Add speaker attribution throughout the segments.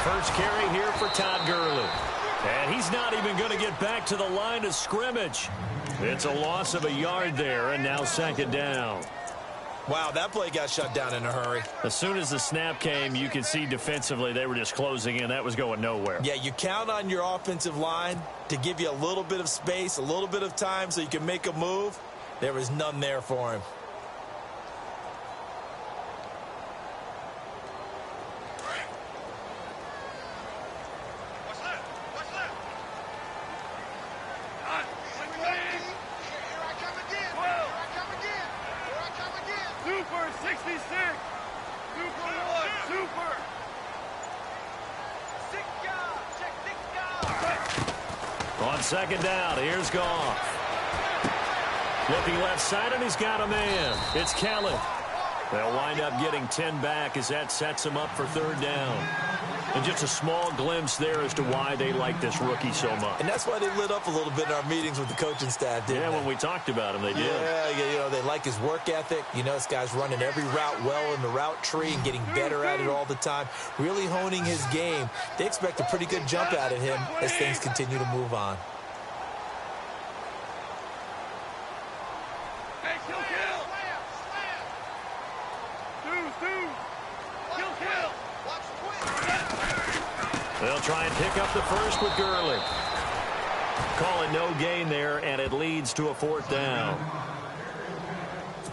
Speaker 1: First carry here for Todd Gurley. And he's not even going to get back to the line of scrimmage. It's a loss of a yard there, and now second down.
Speaker 2: Wow, that play got shut down in a hurry.
Speaker 1: As soon as the snap came, you could see defensively they were just closing in. That was going nowhere.
Speaker 2: Yeah, you count on your offensive line to give you a little bit of space, a little bit of time so you can make a move. There was none there for him.
Speaker 1: On second down, here's Goff. Looking left side, and he's got a man. It's Kellen. They'll wind up getting 10 back as that sets him up for third down. And just a small glimpse there as to why they like this rookie so much.
Speaker 2: And that's why they lit up a little bit in our meetings with the coaching staff, didn't they?
Speaker 1: When we talked about him, they did.
Speaker 2: Yeah, you know, they like his work ethic. You know, this guy's running every route well in the route tree and getting better at it all the time, really honing his game. They expect a pretty good jump out of him as things continue to move on.
Speaker 1: They'll try and pick up the first with Gurley. Call it no gain there, and it leads to a fourth down.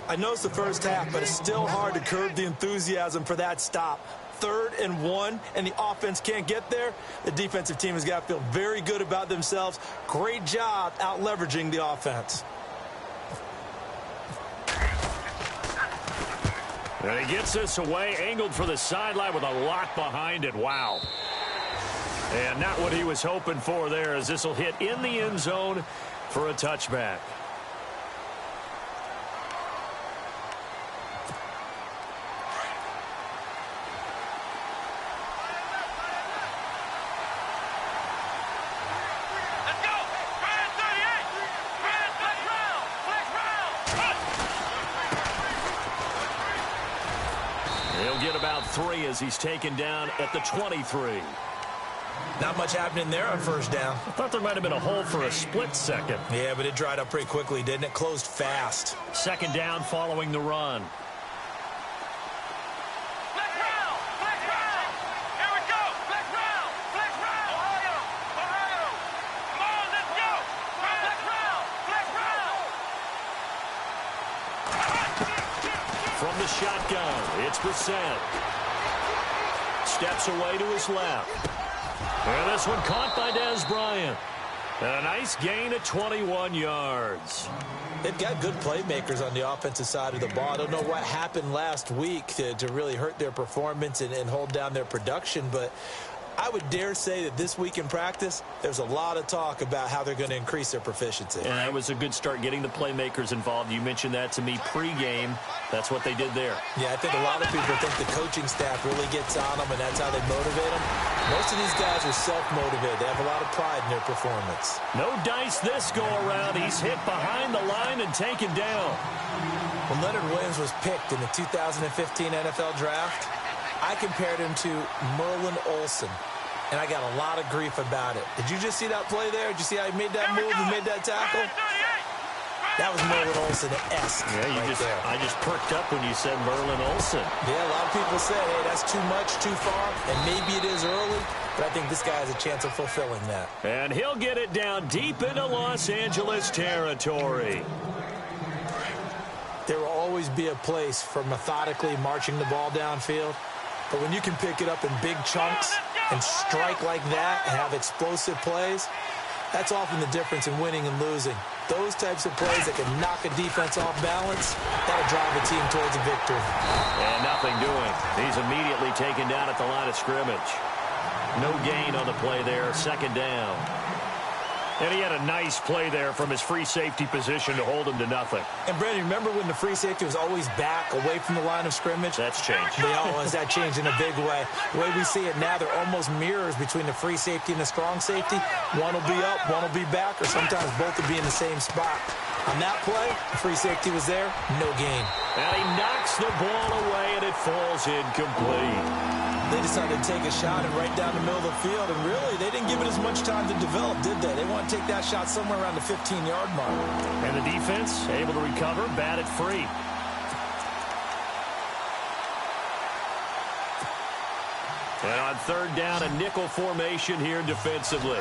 Speaker 2: I know it's the first half, but it's still hard to curb the enthusiasm for that stop. 3rd and 1, and the offense can't get there. The defensive team has got to feel very good about themselves. Great job out leveraging the offense.
Speaker 1: And he gets this away, angled for the sideline with a lot behind it. Wow. And not what he was hoping for there, as this will hit in the end zone for a touchback. He'll get about 3 as he's taken down at the 23.
Speaker 2: Not much happening there on first down.
Speaker 1: I thought there might have been a hole for a split second.
Speaker 2: Yeah, but it dried up pretty quickly, didn't it? Closed fast.
Speaker 1: Second down following the run. From the shotgun, it's Brissett. Steps away to his left. And this one caught by Dez Bryant. And a nice gain at 21 yards.
Speaker 2: They've got good playmakers on the offensive side of the ball. I don't know what happened last week to really hurt their performance and hold down their production, but I would dare say that this week in practice, there's a lot of talk about how they're going to increase their proficiency.
Speaker 1: And that was a good start, getting the playmakers involved. You mentioned that to me pregame. That's what they did there.
Speaker 2: Yeah, I think a lot of people think the coaching staff really gets on them, and that's how they motivate them. Most of these guys are self-motivated. They have a lot of pride in their performance.
Speaker 1: No dice this go-around. He's hit behind the line and taken down.
Speaker 2: When Leonard Williams was picked in the 2015 NFL Draft, I compared him to Merlin Olsen, and I got a lot of grief about it. Did you just see that play there? Did you see how he made that move and made that tackle? That was Merlin Olsen-esque.
Speaker 1: Yeah, I just perked up when you said Merlin Olsen.
Speaker 2: Yeah, a lot of people said, hey, that's too much, too far, and maybe it is early, but I think this guy has a chance of fulfilling that.
Speaker 1: And he'll get it down deep into Los Angeles territory.
Speaker 2: There will always be a place for methodically marching the ball downfield. But when you can pick it up in big chunks and strike like that and have explosive plays, that's often the difference in winning and losing. Those types of plays that can knock a defense off balance, that'll drive a team towards a victory.
Speaker 1: And nothing doing. He's immediately taken down at the line of scrimmage. No gain on the play there, second down. And he had a nice play there from his free safety position to hold him to nothing.
Speaker 2: And, Brandon, remember when the free safety was always back, away from the line of scrimmage?
Speaker 1: That's changed.
Speaker 2: That changed in a big way. The way we see it now, they're almost mirrors between the free safety and the strong safety. One will be up, one will be back, or sometimes both will be in the same spot. On that play, the free safety was there, no gain.
Speaker 1: And he knocks the ball away, and it falls incomplete.
Speaker 2: They decided to take a shot and right down the middle of the field, and really, they didn't give it as much time to develop, did they? They want to take that shot somewhere around the 15-yard mark.
Speaker 1: And the defense able to recover, bat it free. And on third down, a nickel formation here defensively.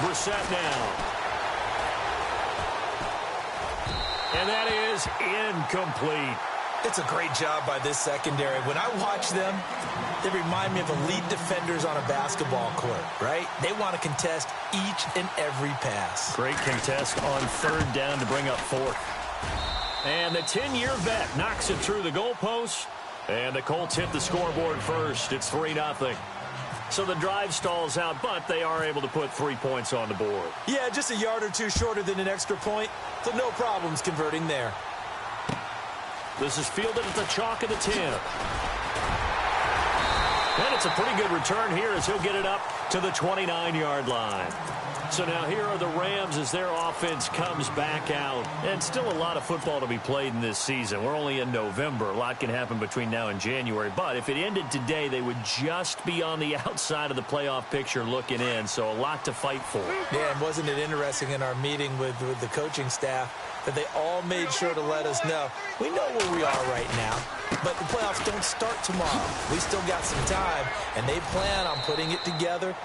Speaker 1: Brissett now. And that is incomplete.
Speaker 2: It's a great job by this secondary. When I watch them, they remind me of elite defenders on a basketball court, right? They want to contest each and every pass.
Speaker 1: Great contest on third down to bring up fourth. And the 10-year vet knocks it through the goalpost. And the Colts hit the scoreboard first. It's 3-0. So the drive stalls out, but they are able to put 3 points on the board.
Speaker 2: Yeah, just a yard or two shorter than an extra point, so no problems converting there.
Speaker 1: This is fielded at the chalk of the 10. And it's a pretty good return here as he'll get it up to the 29-yard line. So now here are the Rams as their offense comes back out. And still a lot of football to be played in this season. We're only in November. A lot can happen between now and January. But if it ended today, they would just be on the outside of the playoff picture looking in. So a lot to fight for.
Speaker 2: Yeah, and wasn't it interesting in our meeting with the coaching staff that they all made sure to let us know, we know where we are right now, but the playoffs don't start tomorrow. We still got some time, and they plan on putting it together,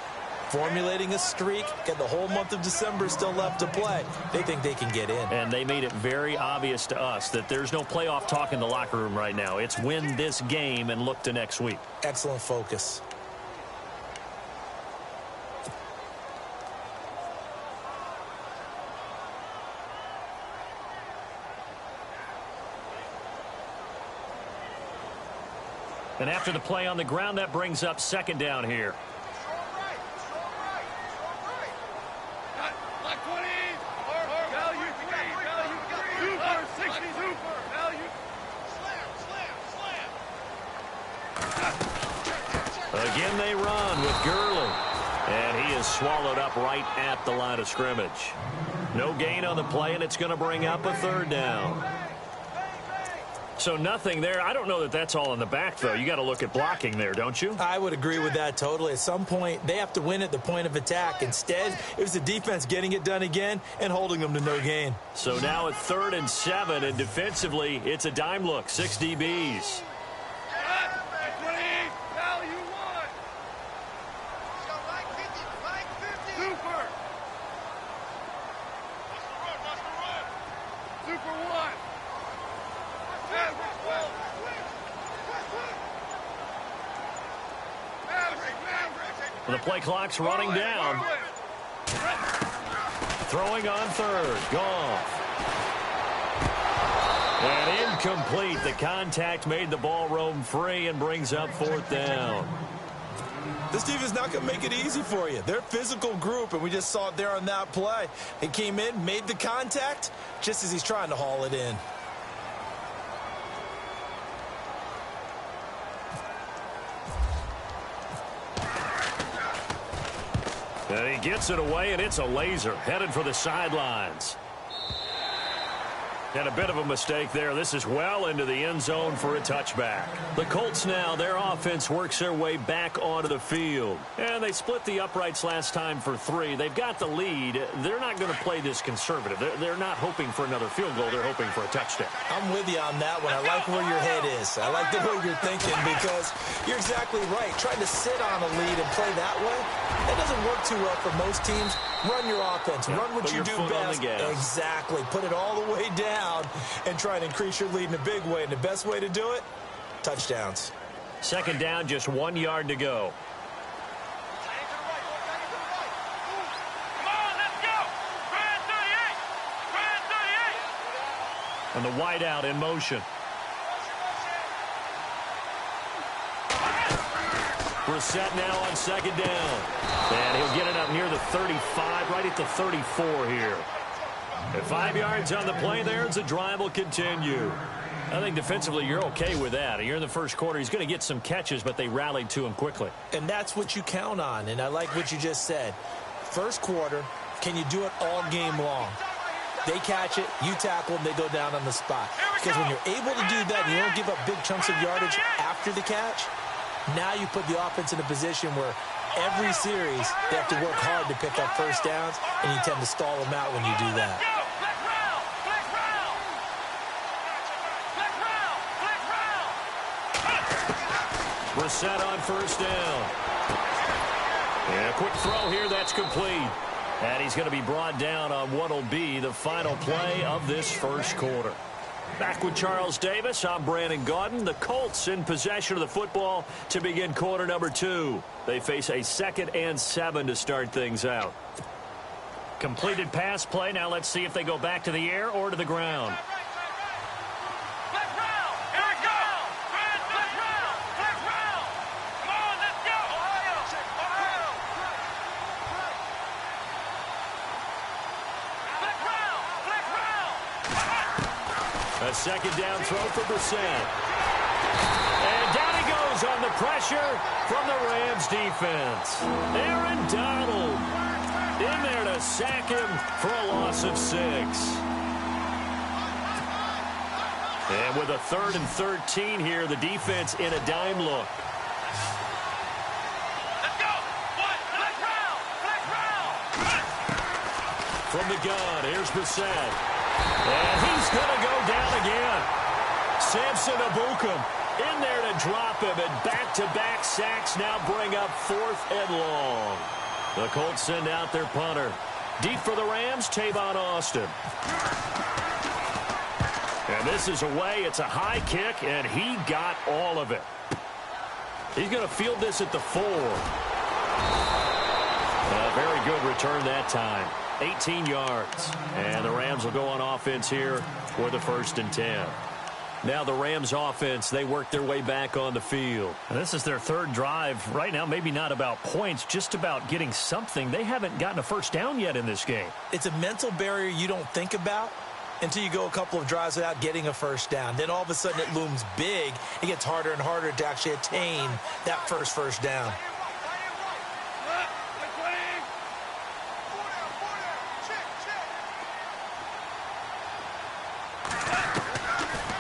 Speaker 2: formulating a streak, and the whole month of December still left to play. They think they can get in.
Speaker 1: And they made it very obvious to us that there's no playoff talk in the locker room right now. It's win this game and look to next week.
Speaker 2: Excellent focus.
Speaker 1: And after the play on the ground, that brings up second down here. Again, they run with Gurley. And he is swallowed up right at the line of scrimmage. No gain on the play, and it's going to bring up a third down. So nothing there. I don't know that that's all in the back, though. You got to look at blocking there, don't you?
Speaker 2: I would agree with that totally. At some point, they have to win at the point of attack. Instead, it was the defense getting it done again and holding them to no gain.
Speaker 1: So now at 3rd and 7, and defensively, it's a dime look. 6 DBs. The play clock's running down. Throwing on third. Goff. And incomplete. The contact made the ball roam free and brings up 4th down.
Speaker 2: This team is not going to make it easy for you. They're a physical group, and we just saw it there on that play. They came in, made the contact, just as he's trying to haul it in.
Speaker 1: And he gets it away, and it's a laser headed for the sidelines. And a bit of a mistake there. This is well into the end zone for a touchback. The Colts now, their offense works their way back onto the field. And they split the uprights last time for 3. They've got the lead. They're not going to play this conservative. They're not hoping for another field goal. They're hoping for a touchdown.
Speaker 2: I'm with you on that one. I like where your head is. I like the way you're thinking because you're exactly right. Trying to sit on a lead and play that way, that doesn't work too well for most teams. Run your offense. Run what you do best. Exactly. Put it all the way down and try to increase your lead in a big way. And the best way to do it, touchdowns.
Speaker 1: Second down, just 1 yard to go. And the wideout in motion. Brissett now on second down. And he'll get it up near the 35, right at the 34 here. At 5 yards on the play there, the drive will continue. I think defensively you're okay with that. You're in the first quarter. He's going to get some catches, but they rallied to him quickly.
Speaker 2: And that's what you count on, and I like what you just said. First quarter, can you do it all game long? They catch it, you tackle them, they go down on the spot. Because when you're able to do that and you don't give up big chunks of yardage after the catch, now you put the offense in a position where every series they have to work hard to pick up first downs, and you tend to stall them out when you do that.
Speaker 1: Brissett on first down. And a quick throw here, that's complete. And he's going to be brought down on what will be the final play of this first quarter. Back with Charles Davis, I'm Brandon Gaudin. The Colts in possession of the football to begin quarter number 2. They face a 2nd and 7 to start things out. Completed pass play. Now let's see if they go back to the air or to the ground. A second down throw for Brissett. And down he goes on the pressure from the Rams defense. Aaron Donald in there to sack him for a loss of 6. And with a 3rd and 13 here, the defense in a dime look.
Speaker 3: Let's go.
Speaker 1: From the gun, here's Brissett. And he's going to go down again. Samson Abukum in there to drop him, and back-to-back sacks now bring up 4th and long. The Colts send out their punter. Deep for the Rams, Tavon Austin. And this is away. It's a high kick, and he got all of it. He's going to field this at the 4. A very good return that time. 18 yards. And the Rams will go on offense here for the 1st and 10. Now the Rams offense, they work their way back on the field.
Speaker 4: And this is their 3rd drive. Right now, maybe not about points, just about getting something. They haven't gotten a first down yet in this game.
Speaker 2: It's a mental barrier you don't think about until you go a couple of drives without getting a first down. Then all of a sudden it looms big. It gets harder and harder to actually attain that first down.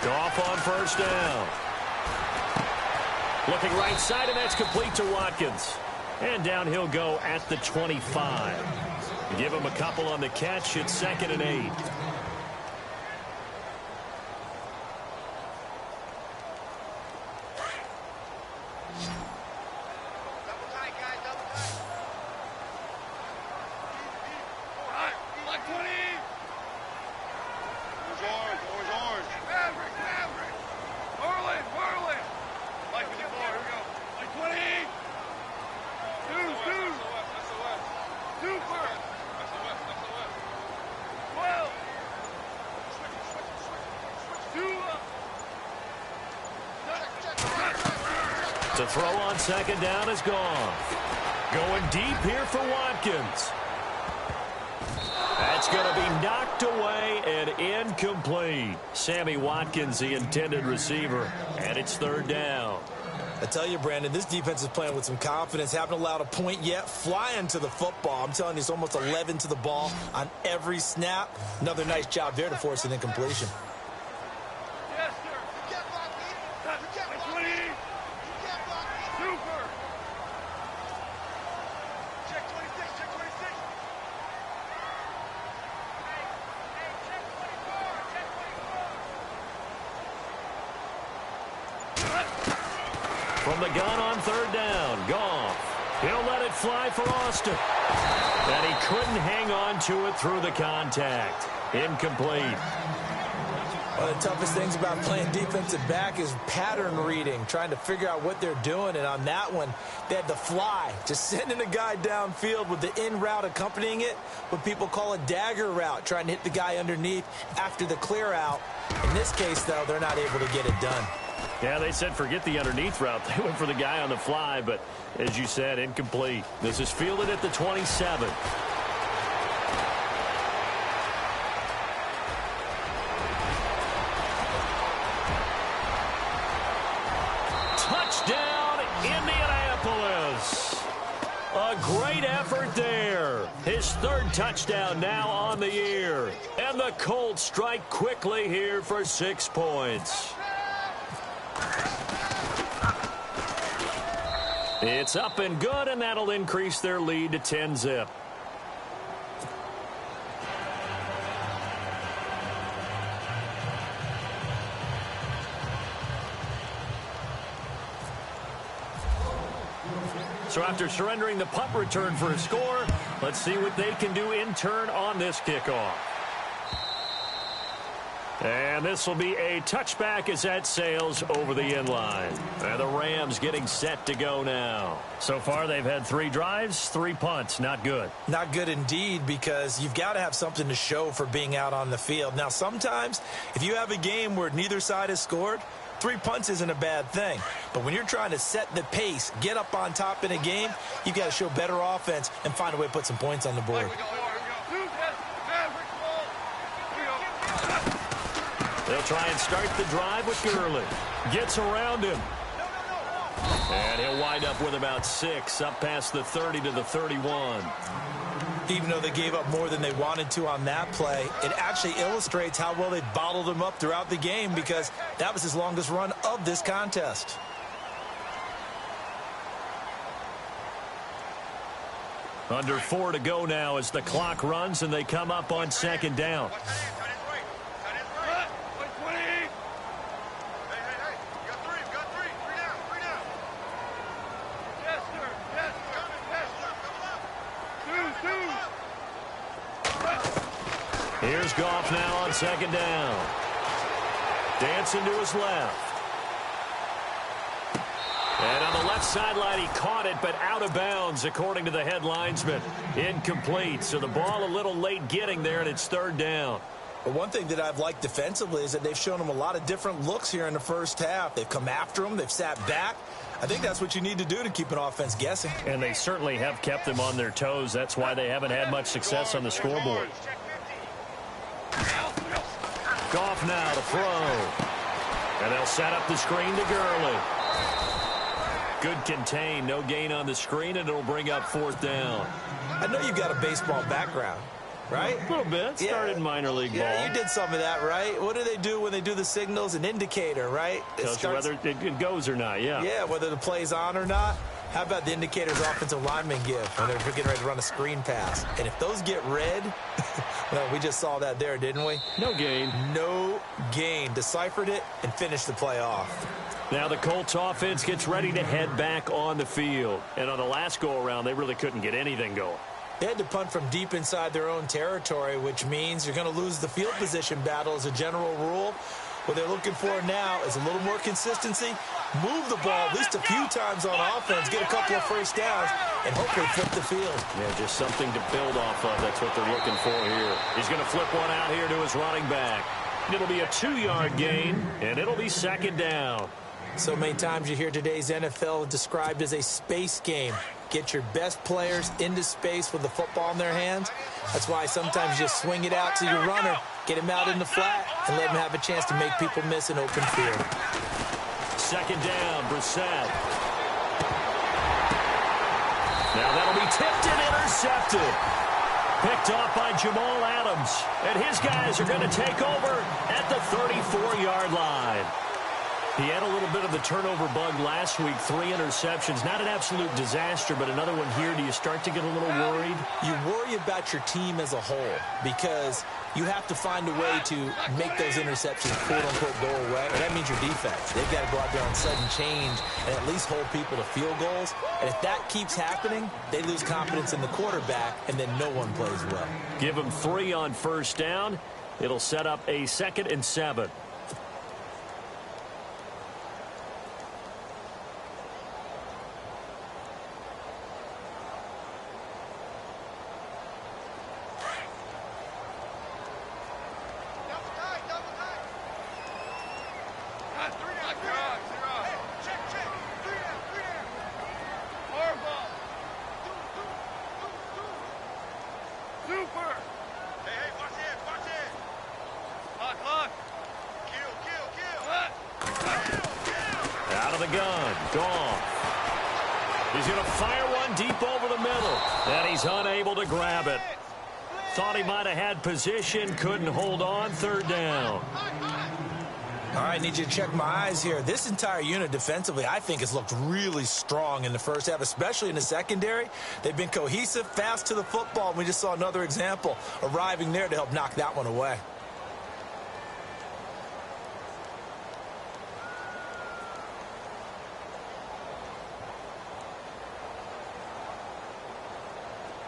Speaker 1: Goff on first down. Looking right side, and that's complete to Watkins. And down he'll go at the 25. Give him a couple on the catch. It's 2nd and 8. To throw on 2nd down is gone. Going deep here for Watkins. That's going to be knocked away and incomplete. Sammy Watkins, the intended receiver, and it's 3rd down.
Speaker 2: I tell you, Brandon, this defense is playing with some confidence. Haven't allowed a point yet. Flying to the football. I'm telling you, it's almost 11 to the ball on every snap. Another nice job there to force an incompletion.
Speaker 1: From the gun on 3rd down, Goff. He'll let it fly for Austin. And he couldn't hang on to it through the contact. Incomplete.
Speaker 2: One of the toughest things about playing defensive back is pattern reading, trying to figure out what they're doing. And on that one, they had to fly, just sending a guy downfield with the in route accompanying it, what people call a dagger route, trying to hit the guy underneath after the clear out. In this case, though, they're not able to get it done.
Speaker 1: Yeah, they said forget the underneath route. They went for the guy on the fly, but as you said, incomplete. This is fielded at the 27. His third touchdown now on the year. And the Colts strike quickly here for 6 points. It's up and good, and that'll increase their lead to 10-zip. So after surrendering the punt return for a score, let's see what they can do in turn on this kickoff. And this will be a touchback as that sails over the end line. And the Rams getting set to go now.
Speaker 4: So far, they've had 3 drives, 3 punts. Not good.
Speaker 2: Not good indeed, because you've got to have something to show for being out on the field. Now, sometimes, if you have a game where neither side has scored, 3 punts isn't a bad thing. But when you're trying to set the pace, get up on top in a game, you've got to show better offense and find a way to put some points on the board.
Speaker 1: They'll try and start the drive with Gurley. Gets around him. And he'll wind up with about 6, up past the 30 to the 31.
Speaker 2: Even though they gave up more than they wanted to on that play, it actually illustrates how well they bottled him up throughout the game, because that was his longest run of this contest.
Speaker 1: Under 4 to go now as the clock runs and they come up on 2nd down. Here's Goff now on 2nd down. Dancing to his left. And on the left sideline, he caught it, but out of bounds, according to the head linesman. Incomplete, so the ball a little late getting there, and it's 3rd down.
Speaker 2: But one thing that I've liked defensively is that they've shown him a lot of different looks here in the first half. They've come after him. They've sat back. I think that's what you need to do to keep an offense guessing.
Speaker 4: And they certainly have kept them on their toes. That's why they haven't had much success on the scoreboard.
Speaker 1: Goff now to throw. And they'll set up the screen to Gurley. Good contain, no gain on the screen, and it'll bring up 4th down.
Speaker 2: I know you've got a baseball background, right?
Speaker 1: A little bit. Started minor league ball.
Speaker 2: Yeah, you did some of that, right? What do they do when they do the signals? An indicator, right?
Speaker 1: Tells you whether it goes or not, yeah.
Speaker 2: Yeah, whether the play's on or not. How about the indicators offensive linemen give when they're getting ready to run a screen pass? And if those get red, well, we just saw that there, didn't we?
Speaker 1: No gain.
Speaker 2: No gain. Deciphered it and finished the play off.
Speaker 1: Now the Colts offense gets ready to head back on the field. And on the last go-around, they really couldn't get anything going.
Speaker 2: They had to punt from deep inside their own territory, which means you're going to lose the field position battle as a general rule. What they're looking for now is a little more consistency, move the ball at least a few times on offense, get a couple of first downs, and hopefully flip the field.
Speaker 1: Yeah, just something to build off of. That's what they're looking for here. He's going to flip one out here to his running back. It'll be a 2-yard gain, and it'll be 2nd down.
Speaker 2: So many times you hear today's NFL described as a space game. Get your best players into space with the football in their hands. That's why sometimes you swing it out to your runner, get him out in the flat, and let him have a chance to make people miss an open field.
Speaker 1: 2nd down, Brissett. Now that'll be tipped and intercepted. Picked off by Jamal Adams. And his guys are going to take over at the 34-yard line. He had a little bit of the turnover bug last week, 3 interceptions. Not an absolute disaster, but another one here. Do you start to get a little worried?
Speaker 2: You worry about your team as a whole because you have to find a way to make those interceptions, quote-unquote, go away. And that means your defense. They've got to go out there on sudden change and at least hold people to field goals. And if that keeps happening, they lose confidence in the quarterback, and then no one plays well.
Speaker 1: Give them 3 on 1st down. It'll set up a 2nd and 7. He's going to fire one deep over the middle. And he's unable to grab it. Thought he might have had position, couldn't hold on. Third down.
Speaker 2: All right, need you to check my eyes here. This entire unit defensively, I think, has looked really strong in the first half, especially in the secondary. They've been cohesive, fast to the football, and we just saw another example arriving there to help knock that one away.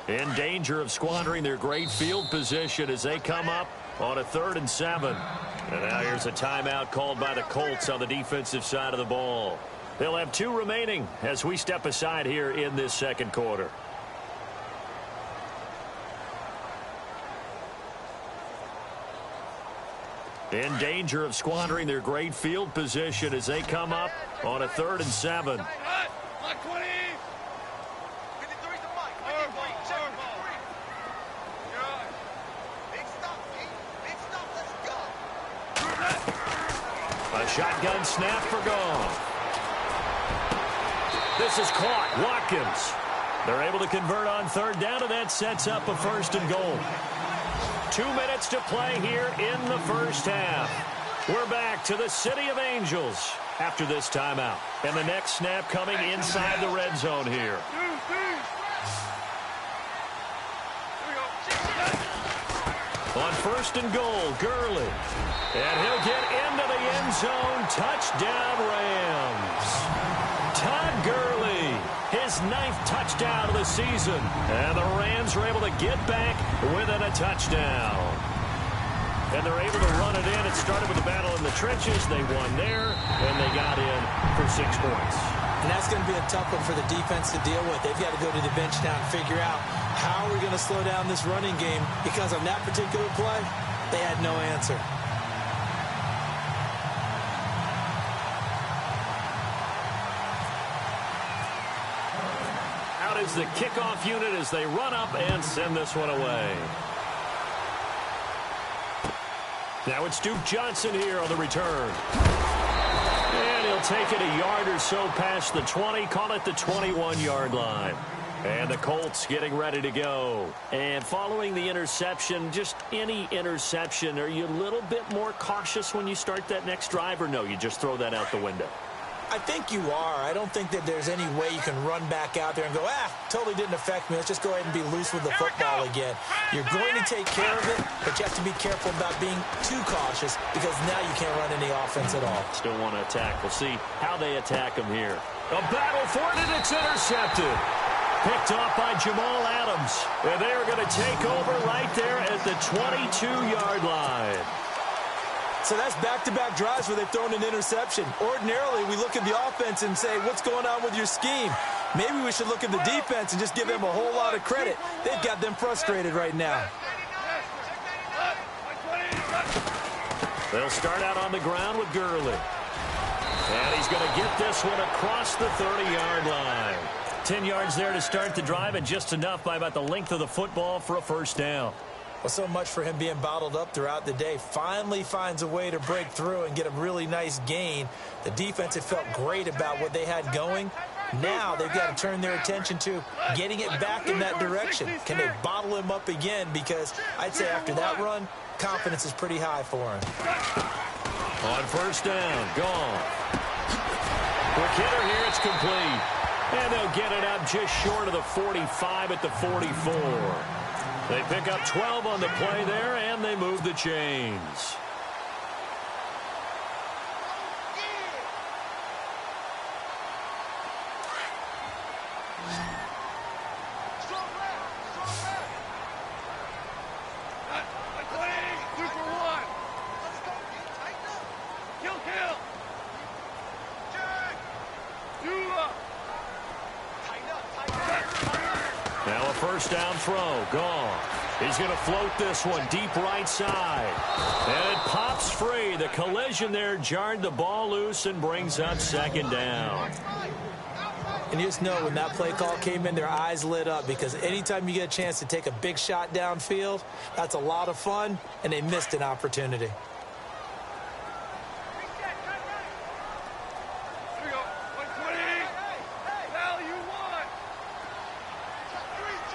Speaker 1: In danger of squandering their great field position as they come up on a 3rd and 7. And now here's a timeout called by the Colts on the defensive side of the ball. They'll have 2 remaining as we step aside here in this second quarter. In danger of squandering their great field position as they come up on a 3rd and 7. Shotgun snap for Goff. This is caught. Watkins. They're able to convert on 3rd down, and that sets up a 1st and goal. 2 minutes to play here in the first half. We're back to the City of Angels after this timeout. And the next snap coming inside the red zone here. On 1st and goal, Gurley. And he'll get into the end zone. Touchdown, Rams. Todd Gurley, his 9th touchdown of the season. And the Rams are able to get back within a touchdown. And they're able to run it in. It started with a battle in the trenches. They won there, and they got in for 6 points.
Speaker 2: And that's going to be a tough one for the defense to deal with. They've got to go to the bench now and figure out how are we going to slow down this running game, because on that particular play, they had no answer.
Speaker 1: Out is the kickoff unit as they run up and send this one away. Now it's Duke Johnson here on the return. And he'll take it a yard or so past the 20, call it the 21-yard line. And the Colts getting ready to go. And following the interception, just any interception, are you a little bit more cautious when you start that next drive, or no, you just throw that out the window?
Speaker 2: I think you are. I don't think that there's any way you can run back out there and go, totally didn't affect me. Let's just go ahead and be loose with the football again. You're going to take care of it, but you have to be careful about being too cautious, because now you can't run any offense at all.
Speaker 1: Still want to attack. We'll see how they attack him here. A battle for it, and it's intercepted. Picked off by Jamal Adams. And they're going to take over right there at the 22-yard line.
Speaker 2: So that's back-to-back drives where they've thrown an interception. Ordinarily, we look at the offense and say, what's going on with your scheme? Maybe we should look at the defense and just give them a whole lot of credit. They've got them frustrated right now.
Speaker 1: They'll start out on the ground with Gurley. And he's going to get this one across the 30-yard line. 10 yards there to start the drive, and just enough by about the length of the football for a 1st down.
Speaker 2: Well, so much for him being bottled up throughout the day. Finally finds a way to break through and get a really nice gain. The defense had felt great about what they had going. Now they've got to turn their attention to getting it back in that direction. Can they bottle him up again? Because I'd say after that run, confidence is pretty high for him.
Speaker 1: On 1st down, gone. Quick hitter here, it's complete. And they'll get it up just short of the 45 at the 44. They pick up 12 on the play there, and they move the chains. Now a 1st down throw, gone. He's going to float this one deep right side. And it pops free. The collision there jarred the ball loose and brings up 2nd down.
Speaker 2: And you just know when that play call came in, their eyes lit up, because anytime you get a chance to take a big shot downfield, that's a lot of fun, and they missed an opportunity.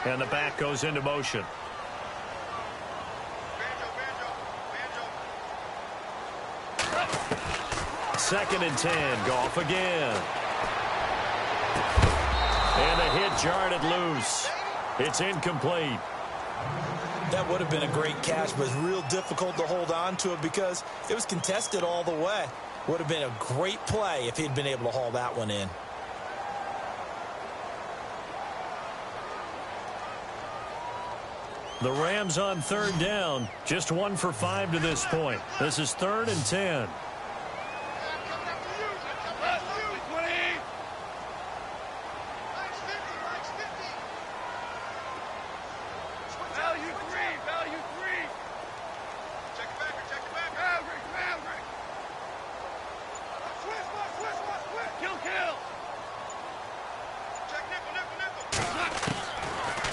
Speaker 4: And the back goes into motion. Second and 10. Goff again. And the hit jarred it loose. It's incomplete.
Speaker 2: That would have been a great catch, but it's real difficult to hold on to it because it was contested all the way. Would have been a great play if he'd been able to haul that one in.
Speaker 4: The Rams on third down. Just 1 for 5 to this point. This is 3rd and 10.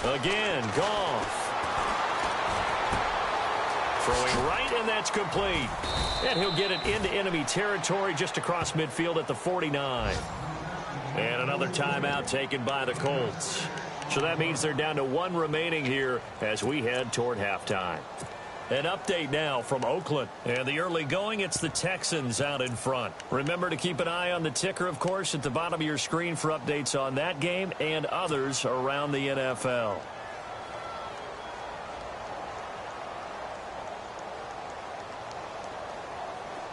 Speaker 4: Again, Goff. Throwing right, and that's complete. And he'll get it into enemy territory just across midfield at the 49. And another timeout taken by the Colts. So that means they're down to 1 remaining here as we head toward halftime. An update now from Oakland. And the early going, it's the Texans out in front. Remember to keep an eye on the ticker, of course, at the bottom of your screen for updates on that game and others around the NFL.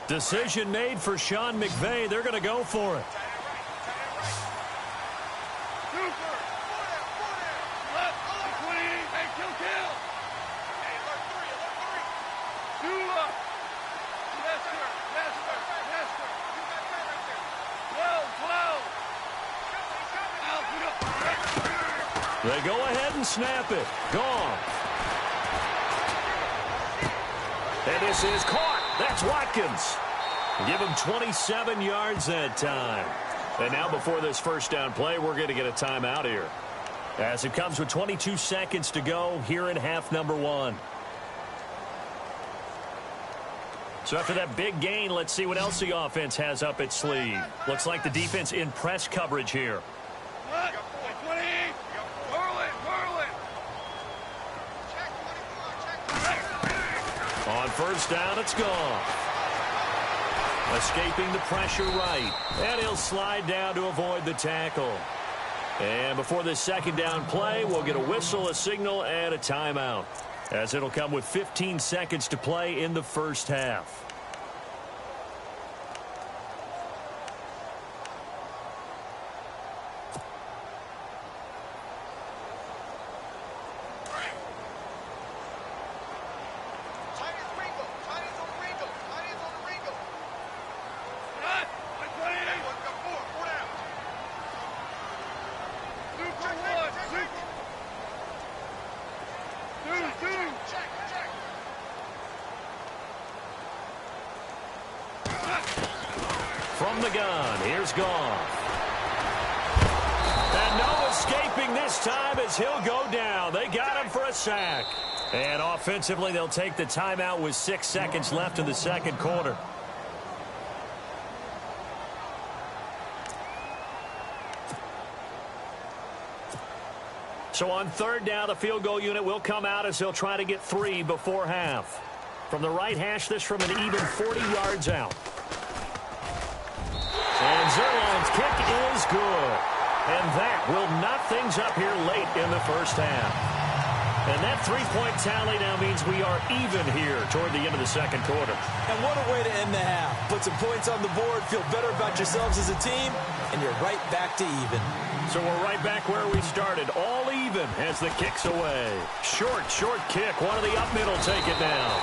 Speaker 4: Decision made for Sean McVay. They're going to go for it. They go ahead and snap it. Gone. And this is caught. That's Watkins. Give him 27 yards that time. And now before this first down play, we're going to get a timeout here. As it comes with 22 seconds to go here in half number 1. So after that big gain, let's see what else the offense has up its sleeve. Looks like the defense in press coverage here. On first down, it's gone. Escaping the pressure right. And he'll slide down to avoid the tackle. And before this second down play, we'll get a whistle, a signal, and a timeout, as it'll come with 15 seconds to play in the first half. From the gun, here's Goff. And no escaping this time as he'll go down. They got him for a sack. And offensively, they'll take the timeout with 6 seconds left in the second quarter. So on third down, the field goal unit will come out as they'll try to get 3 before half. From the right hash, this from an even 40 yards out. And Zerline's kick is good. And that will knock things up here late in the first half. And that 3-point tally now means we are even here toward the end of the second quarter.
Speaker 2: And what a way to end the half. Put some points on the board, feel better about yourselves as a team, and you're right back to even.
Speaker 4: So we're right back where we started, all even as the kick's away. Short kick. One of the up middle take it now.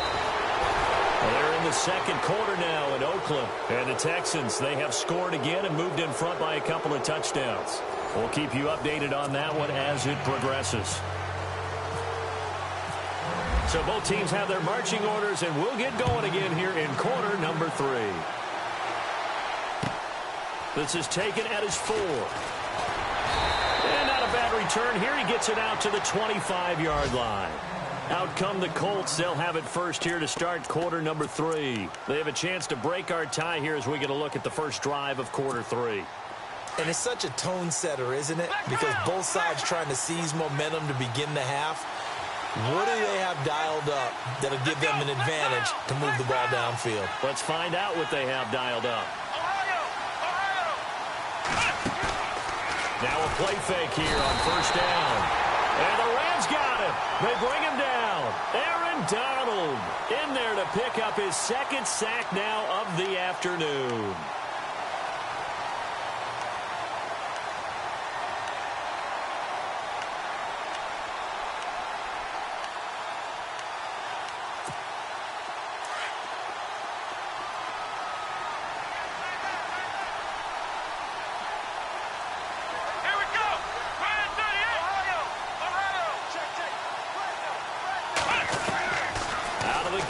Speaker 4: Well, they're in the second quarter now in Oakland. And the Texans, they have scored again and moved in front by a couple of touchdowns. We'll keep you updated on that one as it progresses. So both teams have their marching orders, and we'll get going again here in quarter number 3. This is taken at his 4. And not a bad return here. He gets it out to the 25-yard line. Out come the Colts. They'll have it first here to start quarter number 3. They have a chance to break our tie here as we get a look at the first drive of quarter 3.
Speaker 2: And it's such a tone setter, isn't it? Because both sides trying to seize momentum to begin the half. What do they have dialed up that'll give them an advantage to move the ball downfield?
Speaker 4: Let's find out what they have dialed up. Now a play fake here on first down. And the Rams got him. They bring him down. Aaron Donald in there to pick up his second sack now of the afternoon.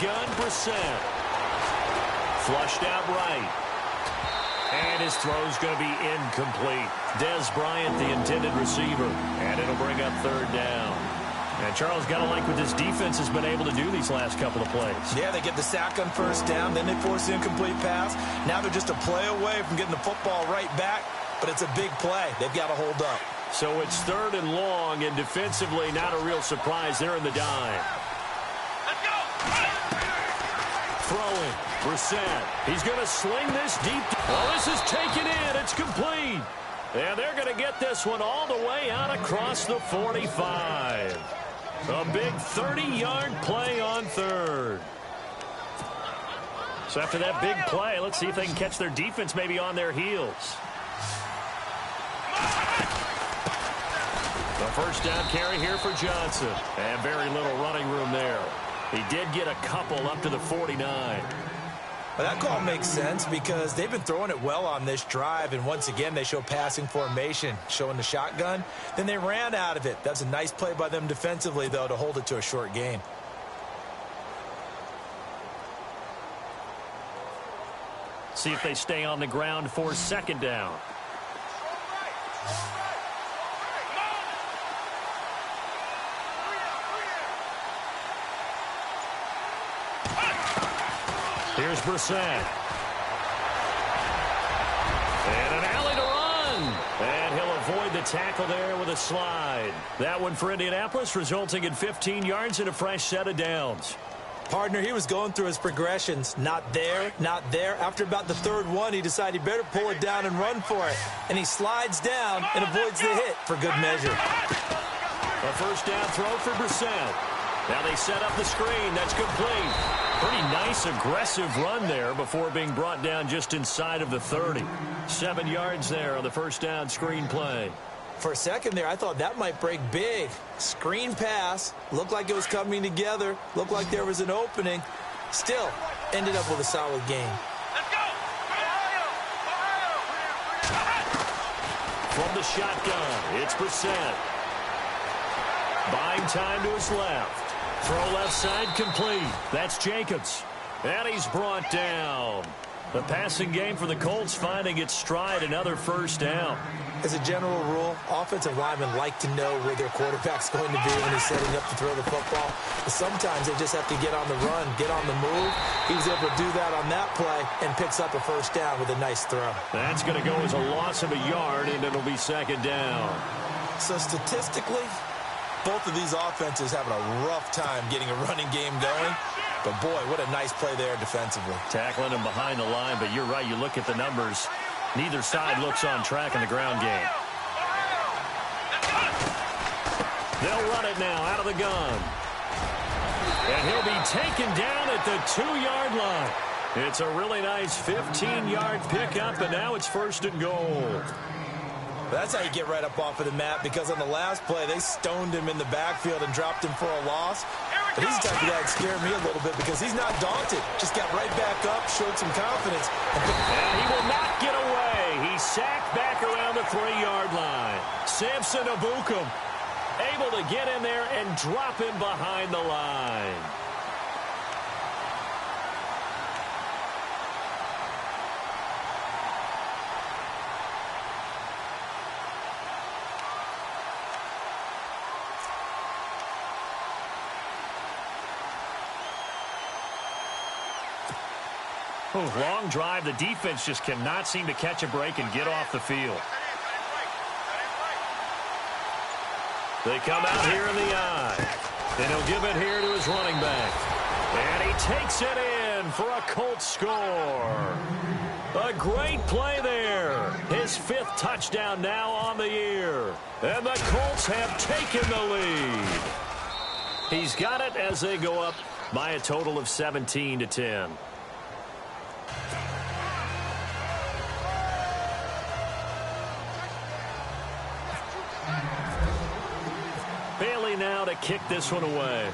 Speaker 4: Gun percent. Flushed out right. And his throw's going to be incomplete. Dez Bryant, the intended receiver. And it'll bring up third down. And Charles, got to like what this defense has been able to do these last couple of plays.
Speaker 2: Yeah, they get the sack on first down, then they force the incomplete pass. Now they're just a play away from getting the football right back, but it's a big play. They've got to hold up.
Speaker 4: So it's third and long, and defensively not a real surprise. They're in the dime. Throwing. Brissett. He's going to sling this deep. Oh, this is taken in. It's complete. And they're going to get this one all the way out across the 45. A big 30-yard play on third. So after that big play, let's see if they can catch their defense maybe on their heels. The first down carry here for Johnson. And very little running room there. He did get a couple up to the 49.
Speaker 2: Well, that call makes sense because they've been throwing it well on this drive, and once again they show passing formation, showing the shotgun. Then they ran out of it. That's a nice play by them defensively, though, to hold it to a short gain.
Speaker 4: See if they stay on the ground for second down. Here's Brissett. And an alley to run. And he'll avoid the tackle there with a slide. That one for Indianapolis, resulting in 15 yards and a fresh set of downs.
Speaker 2: Partner, he was going through his progressions. Not there, not there. After about the third one, he decided he better pull it down and run for it. And he slides down and avoids the hit for good measure.
Speaker 4: A first down throw for Brissett. Now they set up the screen. That's complete. Pretty nice, aggressive run there before being brought down just inside of the 30. 7 yards there on the first down screen play.
Speaker 2: For a second there, I thought that might break big. Screen pass. Looked like it was coming together. Looked like there was an opening. Still, ended up with a solid gain.
Speaker 4: Let's go! From the shotgun, it's Brissett. Buying time to his left. Throw left side complete. That's Jacobs. And he's brought down. The passing game for the Colts finding its stride, another first down.
Speaker 2: As a general rule, offensive linemen like to know where their quarterback's going to be when he's setting up to throw the football. But sometimes they just have to get on the run, get on the move. He was able to do that on that play and picks up a first down with a nice throw.
Speaker 4: That's going to go as a loss of a yard, and it'll be second down.
Speaker 2: So statistically, both of these offenses having a rough time getting a running game going. But, boy, what a nice play there defensively.
Speaker 4: Tackling him behind the line, but you're right. You look at the numbers. Neither side looks on track in the ground game. They'll run it now out of the gun. And he'll be taken down at the 2-yard line. It's a really nice 15-yard pickup, and now it's first and goal.
Speaker 2: That's how you get right up off of the mat, because on the last play, they stoned him in the backfield and dropped him for a loss. But he's the type of guy that scared me a little bit because he's not daunted. Just got right back up, showed some confidence.
Speaker 4: And he will not get away. He's sacked back around the 3-yard line. Samson Abukum able to get in there and drop him behind the line. Long drive. The defense just cannot seem to catch a break and get off the field.
Speaker 1: They come out here in the eye. And he'll give it here to his running back. And he takes it in for a Colts score. A great play there. His 5th touchdown now on the year. And the Colts have taken the lead. He's got it as they go up by a total of 17-10. Bailey now to kick this one away.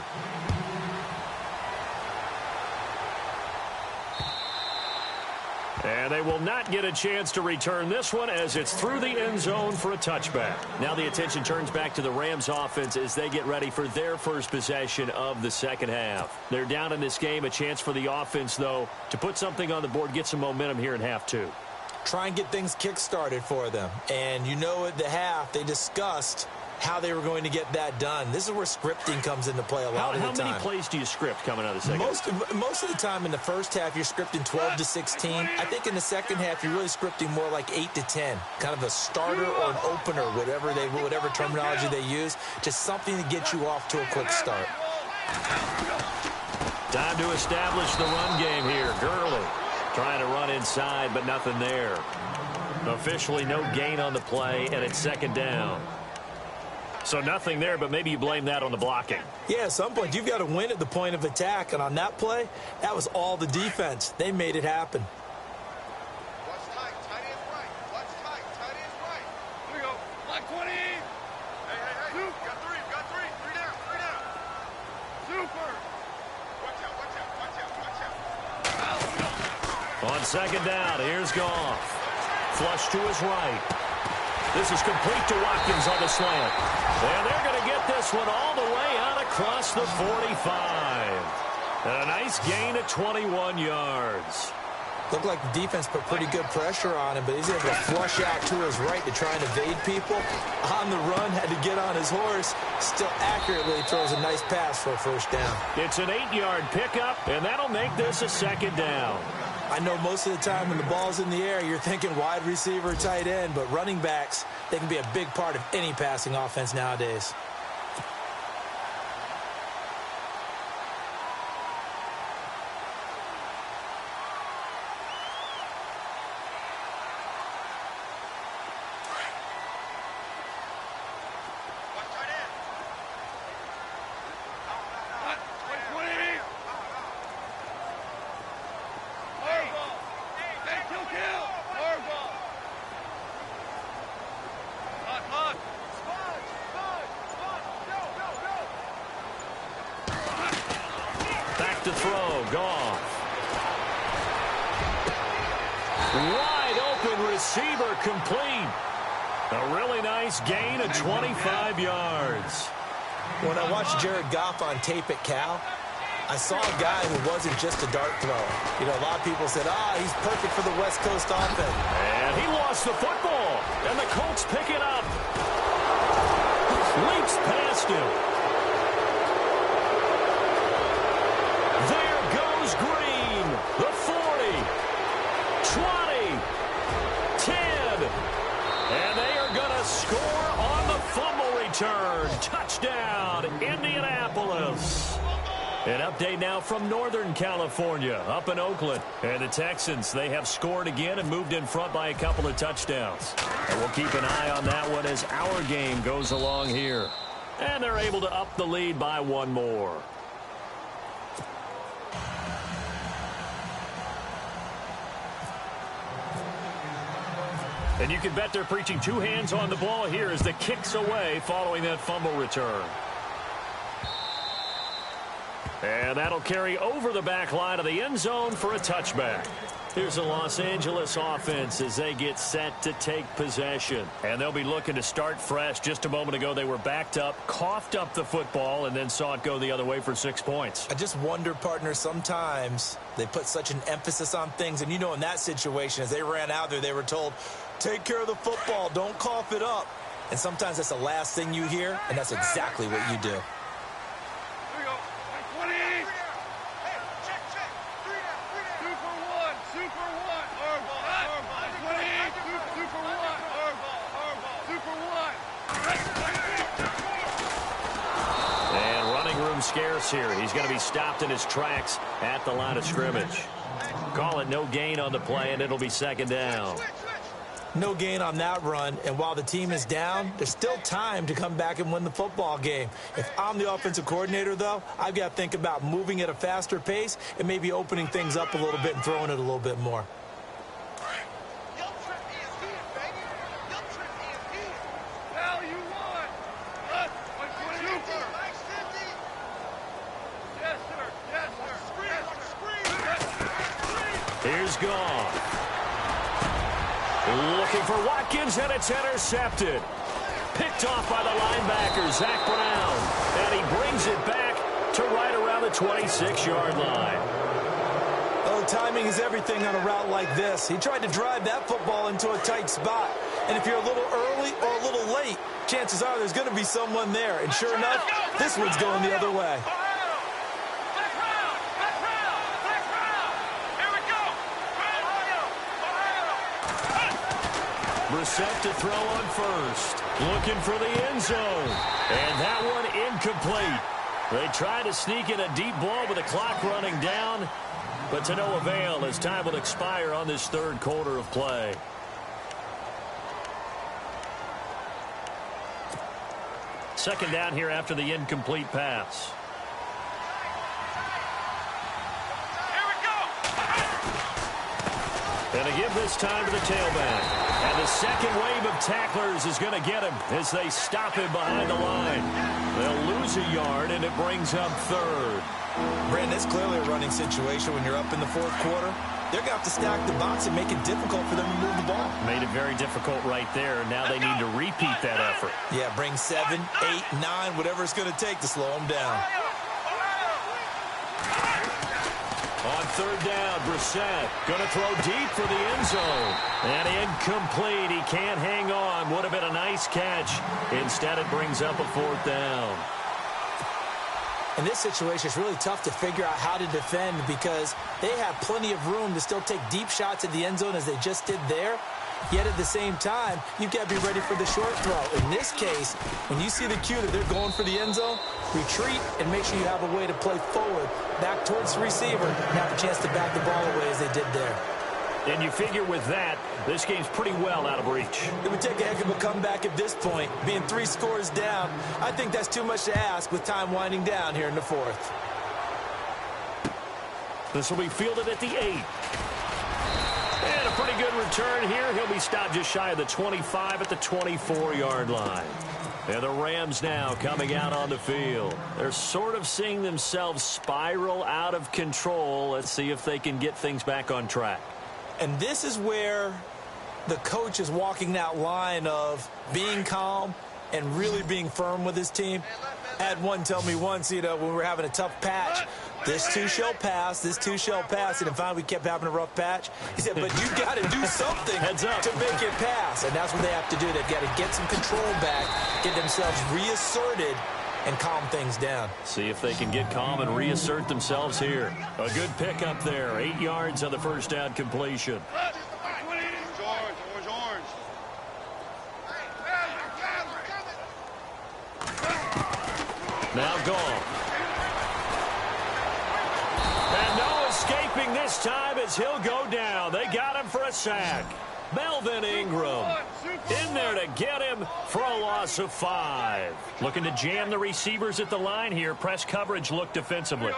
Speaker 1: And they will not get a chance to return this one as it's through the end zone for a touchback. Now the attention turns back to the Rams offense as they get ready for their first possession of the second half. They're down in this game. A chance for the offense, though, to put something on the board, get some momentum here in half 2.
Speaker 2: Try and get things kick-started for them. And you know at the half, they discussed how they were going to get that done. This is where scripting comes into play a lot of the time.
Speaker 1: How many plays do you script coming out of the second half?
Speaker 2: Most of the time in the first half, you're scripting 12 to 16. I think in the second half, you're really scripting more like 8 to 10. Kind of a starter or an opener, whatever terminology they use. Just something to get you off to a quick start.
Speaker 1: Time to establish the run game here. Gurley trying to run inside, but nothing there. Officially no gain on the play, and it's second down. So nothing there, but maybe you blame that on the blocking.
Speaker 2: Yeah, at some point, you've got to win at the point of attack. And on that play, that was all the defense. They made it happen.
Speaker 3: Watch tight. Tight end right. Watch tight. Tight end right. Here we go. Black 20. Hey. Got three. Three down. Super. Watch out.
Speaker 1: On second down, here's Goff. Flush to his right. This is complete to Watkins on the slant. And they're going to get this one all the way out across the 45. And a nice gain of 21 yards.
Speaker 2: Looked like the defense put pretty good pressure on him, but he's able to flush out to his right to try and evade people. On the run, had to get on his horse. Still accurately throws a nice pass for a first down.
Speaker 1: It's an 8-yard pickup, and that'll make this a second down.
Speaker 2: I know most of the time when the ball's in the air, you're thinking wide receiver, tight end, but running backs, they can be a big part of any passing offense nowadays.
Speaker 1: To throw, Goff. Wide open receiver complete. A really nice gain of 25 yards.
Speaker 2: When I watched Jared Goff on tape at Cal, I saw a guy who wasn't just a dart thrower. You know, a lot of people said, he's perfect for the West Coast offense.
Speaker 1: And he lost the football. And the Colts pick it up. Leaps past him. Green, the 40, 20, 10, and they are going to score on the fumble return. Touchdown, Indianapolis. An update now from Northern California, up in Oakland. And the Texans, they have scored again and moved in front by a couple of touchdowns. And we'll keep an eye on that one as our game goes along here. And they're able to up the lead by one more. And you can bet they're preaching two hands on the ball here as the kick's away following that fumble return. And that'll carry over the back line of the end zone for a touchback. Here's the Los Angeles offense as they get set to take possession. And they'll be looking to start fresh. Just a moment ago, they were backed up, coughed up the football, and then saw it go the other way for 6 points.
Speaker 2: I just wonder, partner, sometimes they put such an emphasis on things. And, you know, in that situation, as they ran out there, they were told, take care of the football, don't cough it up. And sometimes that's the last thing you hear, and that's exactly what you do.
Speaker 4: loss here. He's going to be stopped in his tracks at the line of scrimmage. Call it no gain on the play, and it'll be second down.
Speaker 2: No gain on that run, and while the team is down, there's still time to come back and win the football game. If I'm the offensive coordinator, though, I've got to think about moving at a faster pace and maybe opening things up a little bit and throwing it a little bit more.
Speaker 4: Here's Goff. Looking for Watkins, and it's intercepted. Picked off by the linebacker, Zach Brown. And he brings it back to right around the 26-yard line.
Speaker 2: Oh, timing is everything on a route like this. He tried to drive that football into a tight spot. And if you're a little early or a little late, chances are there's going to be someone there. And sure enough, this one's going the other way.
Speaker 4: Brissett to throw on first. Looking for the end zone. And that one incomplete. They tried to sneak in a deep ball with the clock running down, but to no avail as time will expire on this third quarter of play. Second down here after the incomplete pass. And to give this time to the tailback. And the second wave of tacklers is going to get him as they stop him behind the line. They'll lose a yard, and it brings up third.
Speaker 2: Brandon, it's clearly a running situation when you're up in the fourth quarter. They're going to have to stack the box and make it difficult for them to move the ball.
Speaker 4: Made it very difficult right there. Now they need to repeat that effort.
Speaker 2: Yeah, bring 7, 8, 9, whatever it's going to take to slow them down.
Speaker 4: On third down, Brissett going to throw deep for the end zone. And incomplete. He can't hang on. Would have been a nice catch. Instead, it brings up a fourth down.
Speaker 2: In this situation, it's really tough to figure out how to defend because they have plenty of room to still take deep shots at the end zone as they just did there. Yet at the same time, you've got to be ready for the short throw. In this case, when you see the cue that they're going for the end zone, retreat and make sure you have a way to play forward, back towards the receiver, and have a chance to back the ball away as they did there.
Speaker 4: And you figure with that, this game's pretty well out of reach.
Speaker 2: It would take a heck of a comeback at this point. Being 3 scores down, I think that's too much to ask with time winding down here in the fourth.
Speaker 4: This will be fielded at the 8. And a pretty good return here. He'll be stopped just shy of the 25 at the 24-yard line. And the Rams now coming out on the field. They're sort of seeing themselves spiral out of control. Let's see if they can get things back on track.
Speaker 2: And this is where the coach is walking that line of being calm and really being firm with his team. I had one tell me once, when we were having a tough patch, this too shall pass, this too shall pass. And finally we kept having a rough patch. He said, but you've got to do something to make it pass. And that's what they have to do. They've got to get some control back, get themselves reasserted, and calm things down.
Speaker 4: See if they can get calm and reassert themselves here. A good pickup there. 8 yards on the first down completion. Now Goff. And no escaping this time as he'll go down. They got him for a sack. Melvin Ingram in there to get him for a loss of 5. Looking to jam the receivers at the line here. Press coverage look defensively.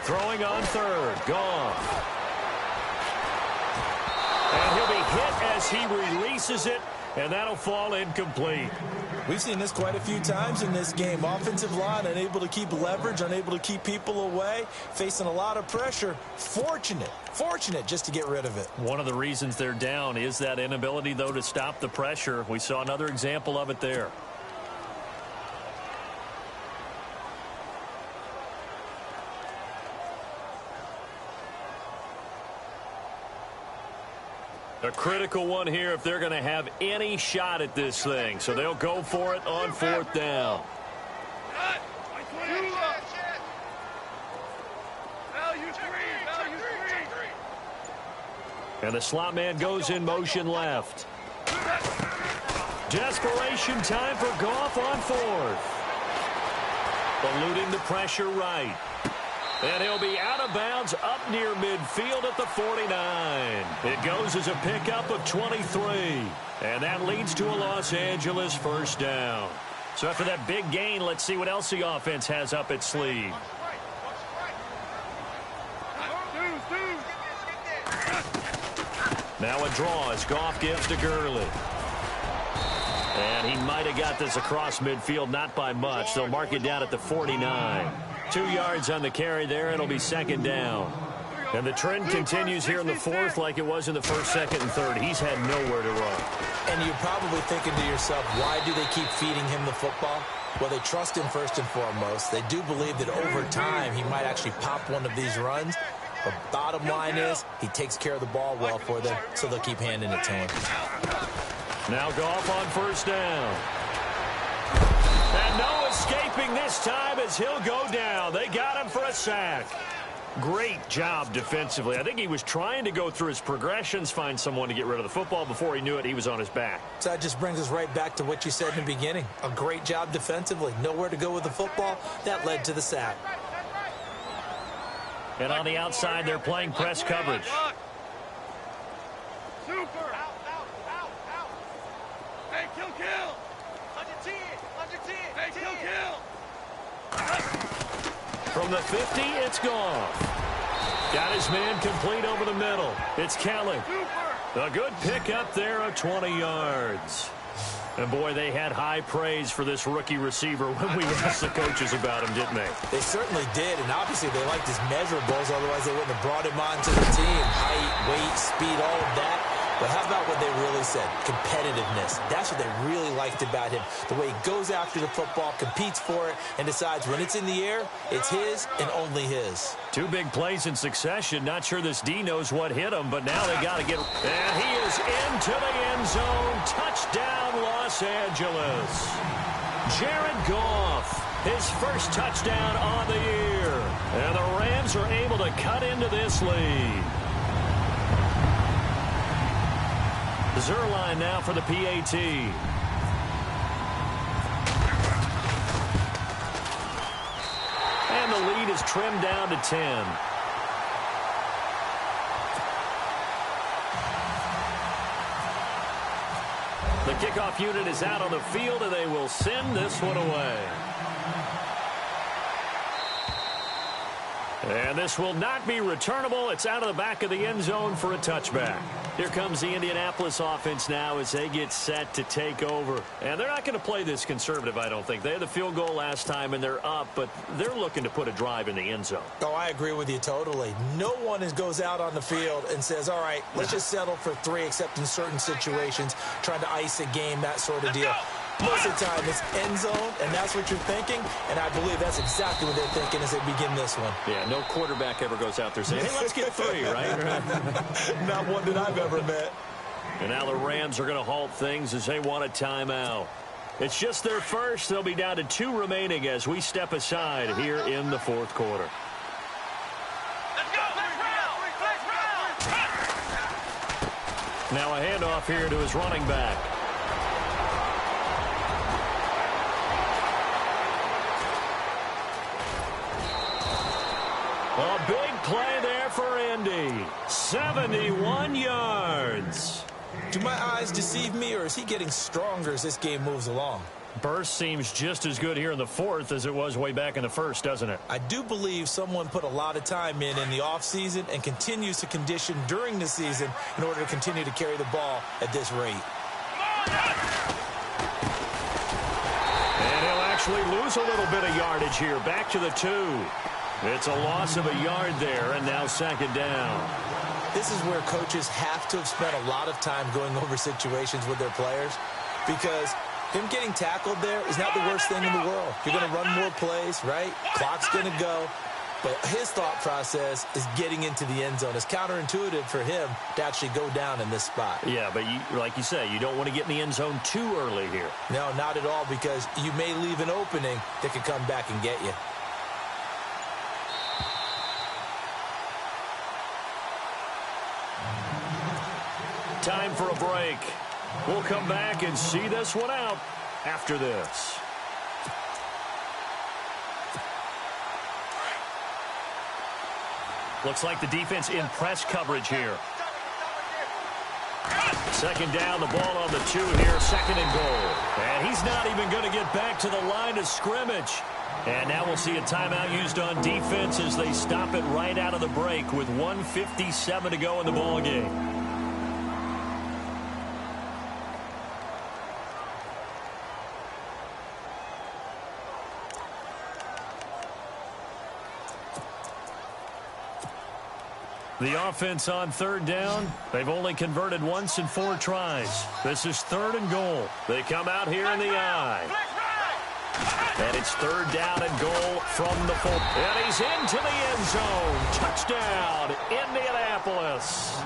Speaker 4: Throwing on third. Goff. And he'll be hit as he releases it, and that'll fall incomplete.
Speaker 2: We've seen this quite a few times in this game. Offensive line unable to keep leverage, unable to keep people away, facing a lot of pressure. Fortunate just to get rid of it.
Speaker 4: One of the reasons they're down is that inability, though, to stop the pressure. We saw another example of it there. A critical one here if they're going to have any shot at this thing. So they'll go for it on fourth down. And the slot man goes in motion left. Desperation time for Goff on fourth. Eluding the pressure right. And he'll be out of bounds up near midfield at the 49. It goes as a pickup of 23. And that leads to a Los Angeles first down. So after that big gain, let's see what else the offense has up its sleeve. Now a draw as Goff gives to Gurley. And he might have got this across midfield, not by much. They'll mark it down at the 49. 2 yards on the carry there. It'll be second down. And the trend continues here in the fourth like it was in the first, second, and third. He's had nowhere to run.
Speaker 2: And you're probably thinking to yourself, why do they keep feeding him the football? Well, they trust him first and foremost. They do believe that over time he might actually pop one of these runs. But bottom line is he takes care of the ball well for them, so they'll keep handing it to him.
Speaker 4: Now Goff on first down. And no escaping this time as he'll go down. They got him for a sack. Great job defensively. I think he was trying to go through his progressions, find someone to get rid of the football. Before he knew it, he was on his back.
Speaker 2: So that just brings us right back to what you said in the beginning. A great job defensively. Nowhere to go with the football. That led to the sack.
Speaker 4: And on the outside, they're playing press coverage.
Speaker 3: Super. Hey, kill. 110. Hey, kill.
Speaker 4: From the 50, it's Goff. Got his man complete over the middle. It's Kelly. A good pickup there of 20 yards. And, boy, they had high praise for this rookie receiver when we asked the coaches about him, didn't they?
Speaker 2: They certainly did, and obviously they liked his measurables, otherwise they wouldn't have brought him onto the team. Height, weight, speed, all of that. But how about what they really said? Competitiveness. That's what they really liked about him. The way he goes after the football, competes for it, and decides when it's in the air, it's his and only his.
Speaker 4: 2 big plays in succession. Not sure this D knows what hit him, but now they got to get... And he is into the end zone. Touchdown, Los Angeles. Jared Goff, his first touchdown on the year. And the Rams are able to cut into this lead. Zerline now for the PAT. And the lead is trimmed down to 10. The kickoff unit is out on the field, and they will send this one away. And this will not be returnable. It's out of the back of the end zone for a touchback. Here comes the Indianapolis offense now as they get set to take over. And they're not going to play this conservative, I don't think. They had the field goal last time, and they're up, but they're looking to put a drive in the end zone.
Speaker 2: Oh, I agree with you totally. No one goes out on the field and says, all right, let's just settle for 3, except in certain situations, trying to ice a game, that sort of deal. Most of the time, it's end zone, and that's what you're thinking, and I believe that's exactly what they're thinking as they begin this one.
Speaker 4: Yeah, no quarterback ever goes out there saying, hey, let's get 3, right?
Speaker 2: Not one that I've ever met.
Speaker 4: And now the Rams are going to halt things as they want a timeout. It's just their first. They'll be down to 2 remaining as we step aside here in the fourth quarter. Now a handoff here to his running back. A big play there for Indy. 71 yards.
Speaker 2: Do my eyes deceive me, or is he getting stronger as this game moves along?
Speaker 4: Burst seems just as good here in the fourth as it was way back in the first, doesn't it?
Speaker 2: I do believe someone put a lot of time in the offseason and continues to condition during the season in order to continue to carry the ball at this rate.
Speaker 4: And he'll actually lose a little bit of yardage here. Back to the 2. It's a loss of a yard there, and now second down.
Speaker 2: This is where coaches have to have spent a lot of time going over situations with their players, because him getting tackled there is not the worst thing in the world. You're going to run more plays, right? Clock's going to go. But his thought process is getting into the end zone. It's counterintuitive for him to actually go down in this spot.
Speaker 4: Yeah, but like you say, you don't want to get in the end zone too early here.
Speaker 2: No, not at all, because you may leave an opening that could come back and get you.
Speaker 4: Time for a break. We'll come back and see this one out after this. Looks like the defense in press coverage here. Second down, the ball on the 2 here, second and goal. And he's not even going to get back to the line of scrimmage. And now we'll see a timeout used on defense as they stop it right out of the break with 1:57 to go in the ball game. The offense on third down, they've only converted once in 4 tries. This is third and goal. They come out here in the I. And it's third down and goal from the 4. And he's into the end zone. Touchdown, Indianapolis.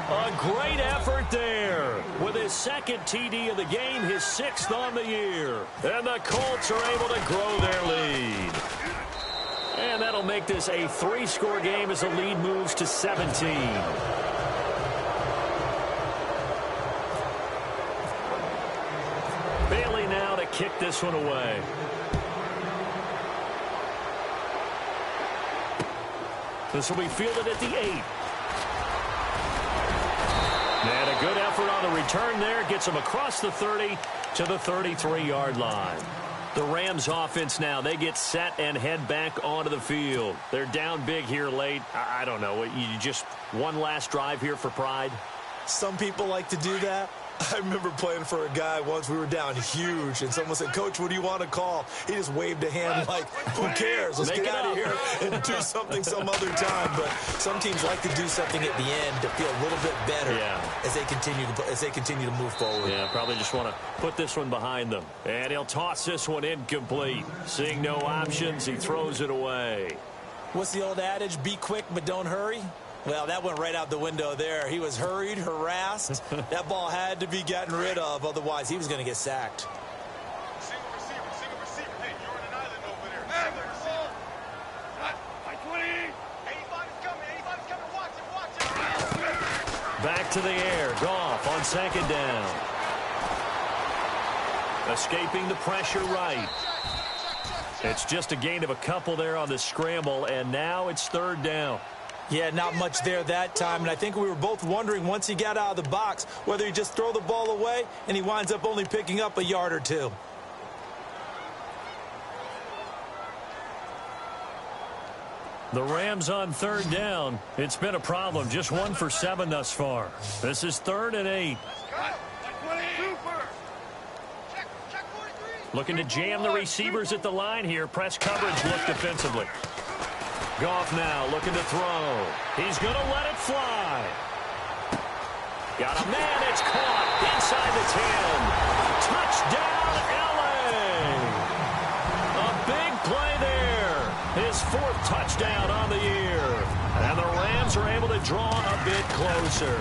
Speaker 4: A great effort there with his second TD of the game, his 6th on the year. And the Colts are able to grow their lead. And that'll make this a 3-score game as the lead moves to 17. Bailey now to kick this one away. This will be fielded at the 8. And a good effort on the return there. Gets him across the 30 to the 33-yard line. The Rams offense now, they get set and head back onto the field. They're down big here late. I don't know. You just one last drive here for pride?
Speaker 2: Some people like to do that. I remember playing for a guy once. We were down huge, and someone said, "Coach, what do you want to call?" He just waved a hand like, "Who cares? Let's get out of here and do something some other time." But some teams like to do something at the end to feel a little bit better as they continue to move forward.
Speaker 4: Yeah, probably just want to put this one behind them. And he'll toss this one incomplete. Seeing no options, he throws it away.
Speaker 2: What's the old adage? Be quick, but don't hurry. Well, that went right out the window there. He was hurried, harassed. That ball had to be gotten rid of, otherwise he was going to get sacked.
Speaker 3: Single receiver. Hey, you're on an island over there. Single receiver. By 20. 85 is coming. Watch it.
Speaker 4: Back to the air. Goff on second down. Escaping the pressure right. It's just a gain of a couple there on the scramble, and now it's third down.
Speaker 2: Yeah, not much there that time, and I think we were both wondering once he got out of the box whether he just throw the ball away, and he winds up only picking up a yard or 2.
Speaker 4: The Rams on third down. It's been a problem. Just 1 for 7 thus far. This is 3rd and 8. Looking to jam the receivers at the line here. Press coverage look defensively. Goff now looking to throw. He's going to let it fly. Got a man. It's caught inside the 10. Touchdown, L.A. A big play there. His 4th touchdown on the year. And the Rams are able to draw a bit closer.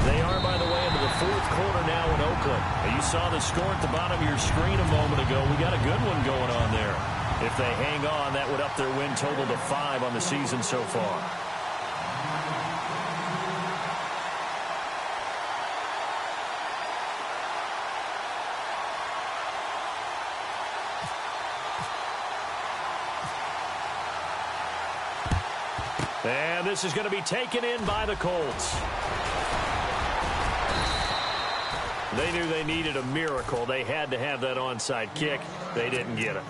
Speaker 4: They are, by the way, into the 4th quarter now in Oakland. You saw the score at the bottom of your screen a moment ago. We got a good one going on there. If they hang on, that would up their win total to 5 on the season so far. And this is going to be taken in by the Colts. They knew they needed a miracle. They had to have that onside kick. They didn't get it.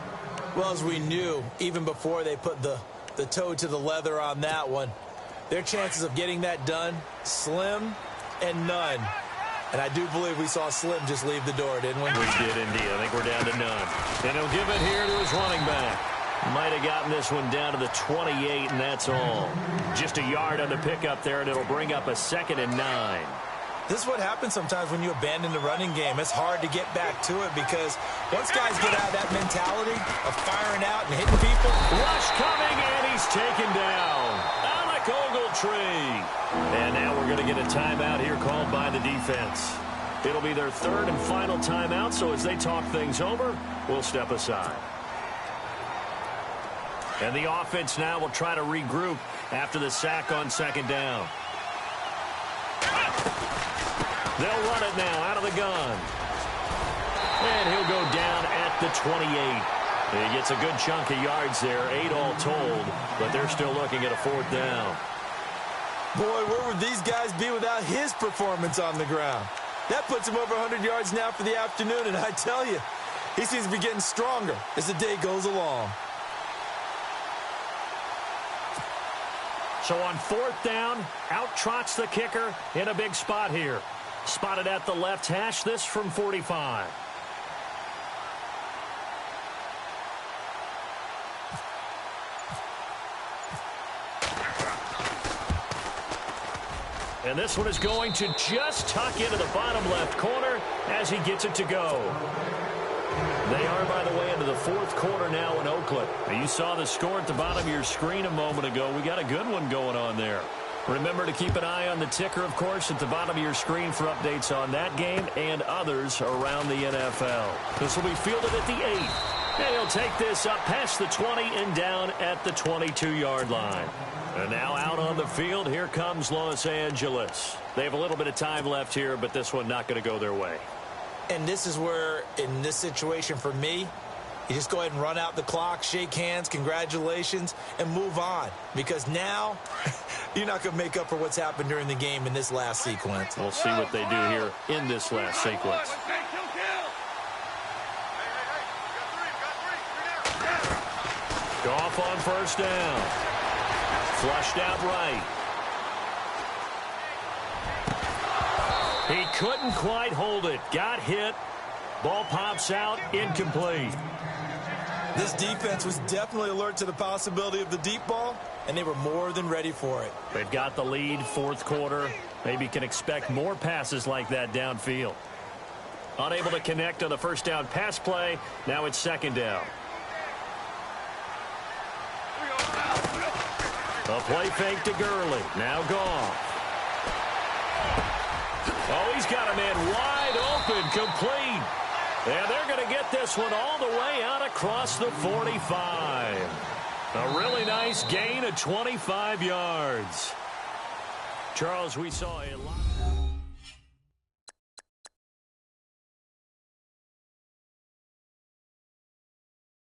Speaker 2: Well, as we knew, even before they put the toe to the leather on that one, their chances of getting that done, slim and none. And I do believe we saw Slim just leave the door, didn't we?
Speaker 4: We did indeed. I think we're down to none. And he'll give it here to his running back. Might have gotten this one down to the 28, and that's all. Just a yard on the pickup there, and it'll bring up a 2nd and 9.
Speaker 2: This is what happens sometimes when you abandon the running game. It's hard to get back to it because once guys get out of that mentality of firing out and hitting people.
Speaker 4: Rush coming, and he's taken down. Alec Ogletree. And now we're going to get a timeout here called by the defense. It'll be their 3rd and final timeout, so as they talk things over, we'll step aside. And the offense now will try to regroup after the sack on 2nd down. They'll run it now out of the gun. And he'll go down at the 28. He gets a good chunk of yards there, 8 all told, but they're still looking at a 4th down.
Speaker 2: Boy, where would these guys be without his performance on the ground? That puts him over 100 yards now for the afternoon, and I tell you, he seems to be getting stronger as the day goes along.
Speaker 4: So on 4th down, out trots the kicker in a big spot here. Spotted at the left hash, this from 45. And this one is going to just tuck into the bottom left corner as he gets it to go. They are, by the way, into the 4th quarter now in Oakland. Now, you saw the score at the bottom of your screen a moment ago. We got a good one going on there. Remember to keep an eye on the ticker, of course, at the bottom of your screen for updates on that game and others around the NFL. This will be fielded at the 8. And he'll take this up past the 20 and down at the 22-yard line. And now out on the field, here comes Los Angeles. They have a little bit of time left here, but this one not going to go their way.
Speaker 2: And this is where, in this situation for me, you just go ahead and run out the clock, shake hands, congratulations, and move on. Because now, you're not going to make up for what's happened during the game in this last sequence.
Speaker 4: We'll see what they do here in this last sequence. Goff on 1st down. Flushed out right. He couldn't quite hold it. Got hit. Ball pops out. Incomplete.
Speaker 2: This defense was definitely alert to the possibility of the deep ball, and they were more than ready for it.
Speaker 4: They've got the lead, 4th quarter. Maybe can expect more passes like that downfield. Unable to connect on the 1st down pass play. Now it's 2nd down. A play fake to Gurley. Now Goff. Oh, he's got a man wide open, complete. And they're going to get this one all the way out across the 45. A really nice gain of 25 yards. Charles, we saw a lot.